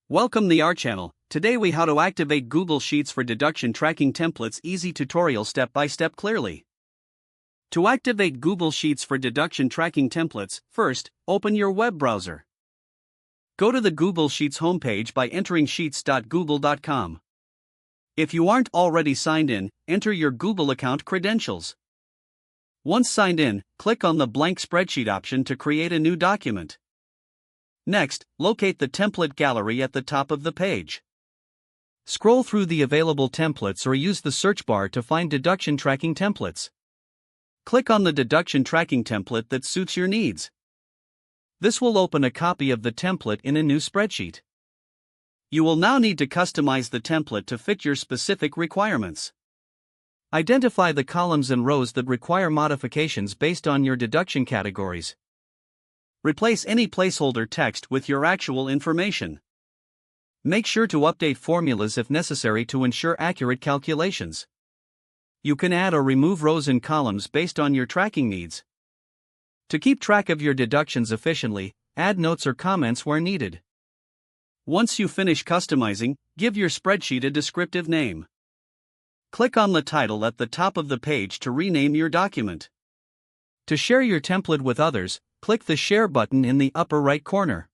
Welcome to our channel. Today we how to activate Google Sheets for deduction tracking templates. Easy tutorial step by step clearly. To activate Google Sheets for deduction tracking templates, first, open your web browser. Go to the Google Sheets homepage by entering sheets.google.com. If you aren't already signed in, enter your Google account credentials. Once signed in, click on the blank spreadsheet option to create a new document. Next, locate the template gallery at the top of the page. Scroll through the available templates or use the search bar to find deduction tracking templates. Click on the deduction tracking template that suits your needs. This will open a copy of the template in a new spreadsheet. You will now need to customize the template to fit your specific requirements. Identify the columns and rows that require modifications based on your deduction categories. Replace any placeholder text with your actual information. Make sure to update formulas if necessary to ensure accurate calculations. You can add or remove rows and columns based on your tracking needs. To keep track of your deductions efficiently, add notes or comments where needed. Once you finish customizing, give your spreadsheet a descriptive name. Click on the title at the top of the page to rename your document. To share your template with others, click the Share button in the upper right corner.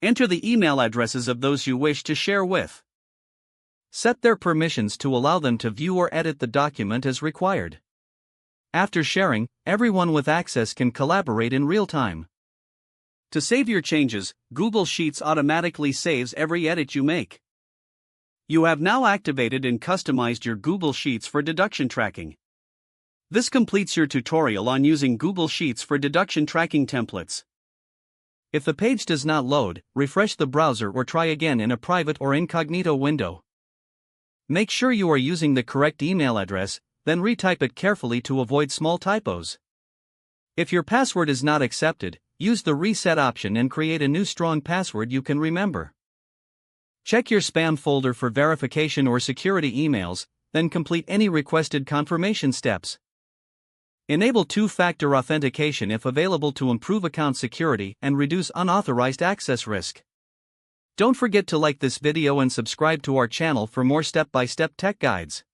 Enter the email addresses of those you wish to share with. Set their permissions to allow them to view or edit the document as required. After sharing, everyone with access can collaborate in real time. To save your changes, Google Sheets automatically saves every edit you make. You have now activated and customized your Google Sheets for deduction tracking. This completes your tutorial on using Google Sheets for deduction tracking templates. If the page does not load, refresh the browser or try again in a private or incognito window. Make sure you are using the correct email address, then retype it carefully to avoid small typos. If your password is not accepted, use the reset option and create a new strong password you can remember. Check your spam folder for verification or security emails, then complete any requested confirmation steps. Enable two-factor authentication if available to improve account security and reduce unauthorized access risk. Don't forget to like this video and subscribe to our channel for more step-by-step tech guides.